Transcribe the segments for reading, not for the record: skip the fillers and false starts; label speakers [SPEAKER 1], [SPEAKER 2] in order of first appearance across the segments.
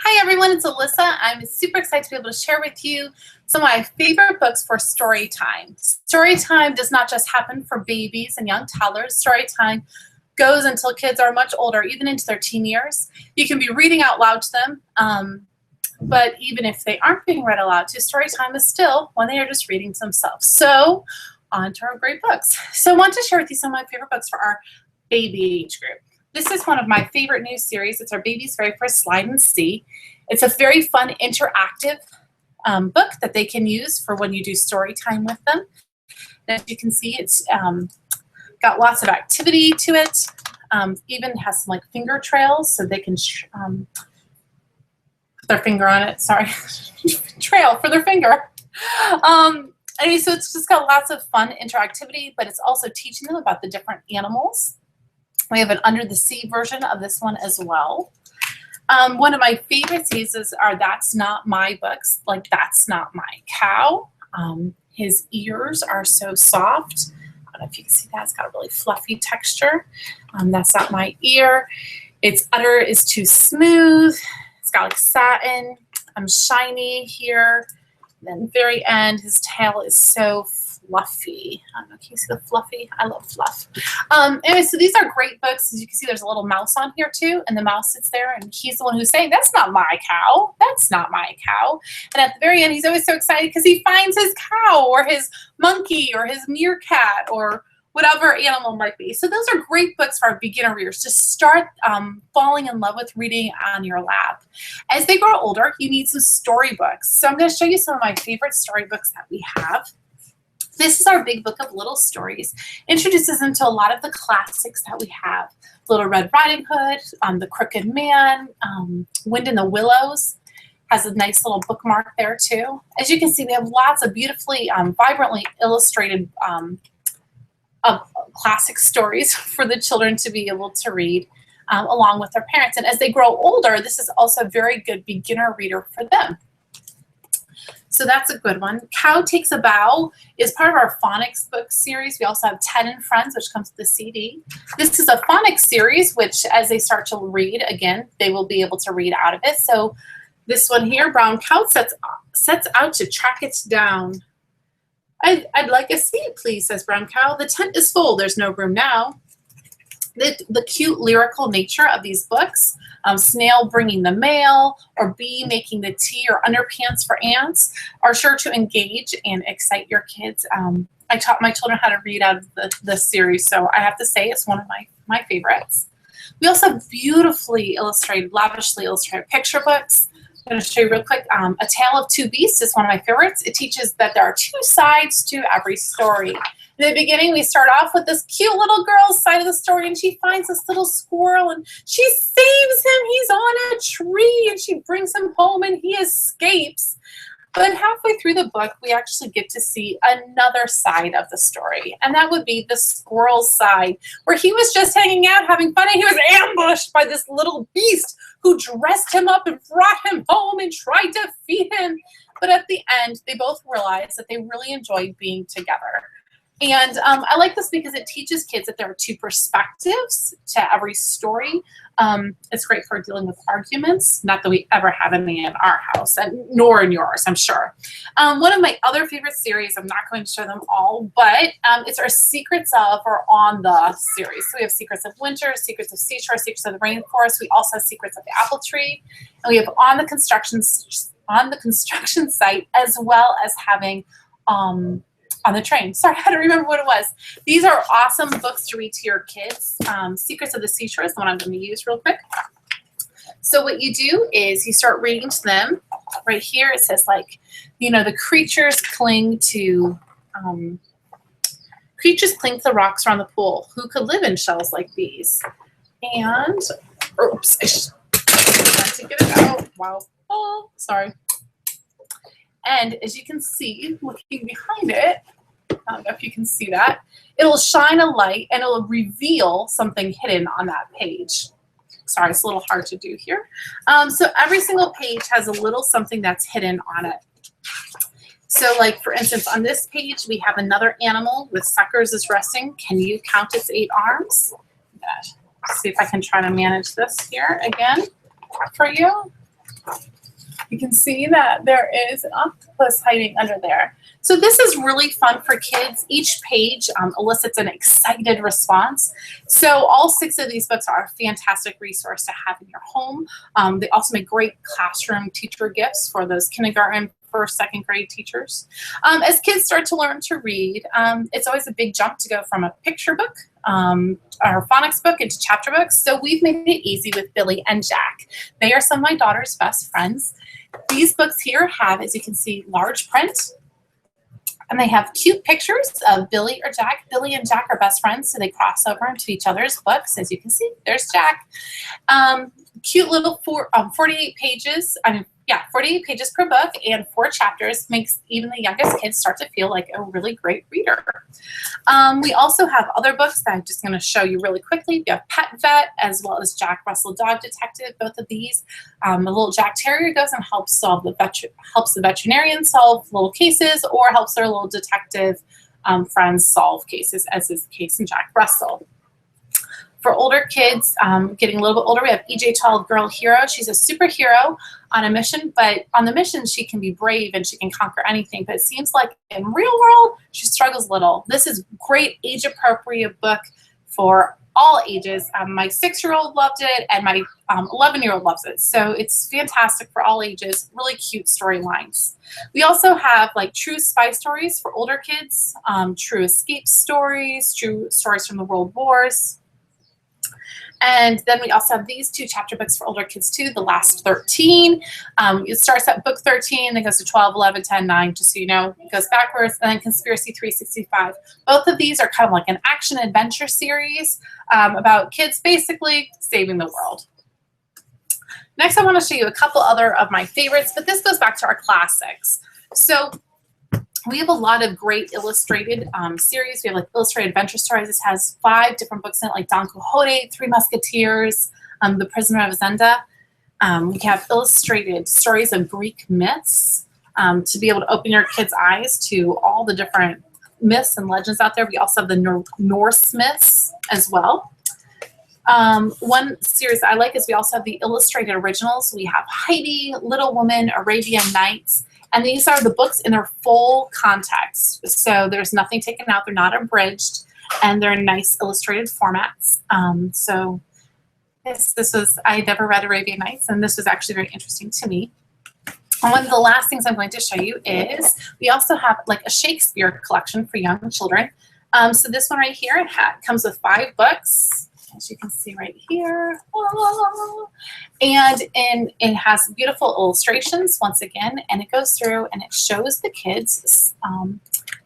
[SPEAKER 1] Hi everyone, it's Alyssa. I'm super excited to be able to share with you some of my favorite books for story time. Story time does not just happen for babies and young toddlers. Story time goes until kids are much older, even into their teen years. You can be reading out loud to them, but even if they aren't being read aloud to, story time is still when they are just reading to themselves. So on to our great books. So I want to share with you some of my favorite books for our baby age group. This is one of my favorite new series. It's our baby's very first Slide and See. It's a very fun, interactive book that they can use for when you do story time with them. And as you can see, it's got lots of activity to it. Even has some like finger trails so they can put their finger on it. Sorry, trail for their finger. Anyway, so it's just got lots of fun interactivity, but it's also teaching them about the different animals. We have an Under the Sea version of this one as well. One of my favorite series are That's Not My books, like That's Not My Cow. His ears are so soft. I don't know if you can see that. It's got a really fluffy texture. That's Not My Ear. Its udder is too smooth. It's got like satin. Shiny here. And then very end, his tail is so fluffy. I don't know, can you see the fluffy? I love fluff. Anyway, so these are great books. As you can see, there's a little mouse on here too, and the mouse sits there, and he's the one who's saying, "That's not my cow. That's not my cow." And at the very end, he's always so excited because he finds his cow or his monkey or his meerkat or whatever animal might be. So those are great books for our beginner readers to start falling in love with reading on your lap. As they grow older, you need some storybooks. So I'm going to show you some of my favorite storybooks that we have. This is our big book of little stories. Introduces them to a lot of the classics that we have. Little Red Riding Hood, The Crooked Man, Wind in the Willows. Has a nice little bookmark there too. As you can see, we have lots of beautifully, vibrantly illustrated classic stories for the children to be able to read along with their parents. And as they grow older, this is also a very good beginner reader for them. So that's a good one. Cow Takes a Bow is part of our phonics book series. We also have Ted and Friends, which comes with the CD. This is a phonics series, which as they start to read, again, they will be able to read out of it. So this one here, Brown Cow sets out to track it down. I'd like a seat, please, says Brown Cow. The tent is full. There's no room now. The cute lyrical nature of these books, Snail bringing the mail, or Bee making the tea, or Underpants for Ants, are sure to engage and excite your kids. I taught my children how to read out of this series, so I have to say it's one of my favorites. We also have beautifully illustrated, lavishly illustrated picture books. I'm going to show you real quick. A Tale of Two Beasts is one of my favorites. It teaches that there are two sides to every story. In the beginning, we start off with this cute little girl's side of the story, and she finds this little squirrel, and she saves him. He's on a tree, and she brings him home, and he escapes. But halfway through the book, we actually get to see another side of the story, and that would be the squirrel's side, where he was just hanging out, having fun, and he was ambushed by this little beast who dressed him up and brought him home and tried to feed him. But at the end, they both realized that they really enjoyed being together. And I like this because it teaches kids that there are two perspectives to every story. It's great for dealing with arguments. Not that we ever have any in our house, and nor in yours, I'm sure. One of my other favorite series, I'm not going to show them all, but it's our Secrets of or On the series. So we have Secrets of Winter, Secrets of Seashore, Secrets of the Rainforest. We also have Secrets of the Apple Tree. And we have On the Construction Site, as well as having On the Train. Sorry, I had to remember what it was. These are awesome books to read to your kids. Secrets of the Seashore is the one I'm going to use real quick. So what you do is you start reading to them. Right here it says, like, you know, the creatures cling to the rocks around the pool. Who could live in shells like these? And, oops, I tried to get it out. Wow. Oh, sorry. And as you can see, looking behind it, I don't know if you can see that, it'll shine a light and it'll reveal something hidden on that page. Sorry, it's a little hard to do here. So every single page has a little something that's hidden on it. So like, for instance, on this page, we have another animal with suckers is resting. Can you count its 8 arms? See if I can try to manage this here again for you. You can see that there is an octopus hiding under there. So this is really fun for kids. Each page elicits an excited response. So all 6 of these books are a fantastic resource to have in your home. They also make great classroom teacher gifts for those kindergarten, first, second grade teachers. As kids start to learn to read, it's always a big jump to go from a picture book or phonics book into chapter books. So we've made it easy with Billy and Jack. They are some of my daughter's best friends. These books here have, as you can see, large print, and they have cute pictures of Billy or Jack. Billy and Jack are best friends, so they cross over into each other's books. As you can see, there's Jack. Cute little 48 pages. 48 pages per book and 4 chapters makes even the youngest kids start to feel like a really great reader. We also have other books that I'm just going to show you really quickly. We have Pet Vet as well as Jack Russell Dog Detective. Both of these, the little Jack Terrier goes and helps the veterinarian solve little cases, or helps their little detective friends solve cases, as is the case in Jack Russell. For older kids, getting a little bit older, we have EJ 12 Girl Hero. She's a superhero on a mission, but on the mission she can be brave and she can conquer anything. But it seems like in real world, she struggles a little. This is great age-appropriate book for all ages. My 6-year-old loved it, and my 11-year-old loves it. So it's fantastic for all ages, really cute storylines. We also have like true spy stories for older kids, true escape stories, true stories from the world wars. And then we also have these 2 chapter books for older kids too, The Last 13. It starts at book 13, then goes to 12, 11, 10, 9, just so you know, it goes backwards, and then Conspiracy 365. Both of these are kind of like an action-adventure series about kids basically saving the world. Next, I want to show you a couple other of my favorites, but this goes back to our classics. So we have a lot of great illustrated series. We have like illustrated adventure stories. This has 5 different books in it, like Don Quixote, 3 Musketeers, The Prisoner of Zenda. We have illustrated stories of Greek myths to be able to open your kids' eyes to all the different myths and legends out there. We also have the Norse myths as well. One series I like is we also have the illustrated originals. We have Heidi, Little Woman, Arabian Nights. And these are the books in their full context. So there's nothing taken out. They're not abridged. And they're in nice illustrated formats. So this was, I never read Arabian Nights, and this was actually very interesting to me. And one of the last things I'm going to show you is we also have like a Shakespeare collection for young children. So this one right here, it comes with 5 books, as you can see right here. And it has beautiful illustrations once again, and it goes through and it shows the kids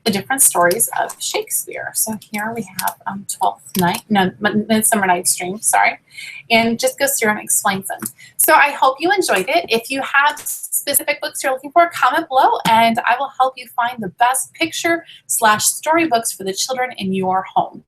[SPEAKER 1] the different stories of Shakespeare. So here we have Midsummer Night's Dream, sorry, and just goes through and explains them. So I hope you enjoyed it. If you have specific books you're looking for, comment below and I will help you find the best picture/story books for the children in your home.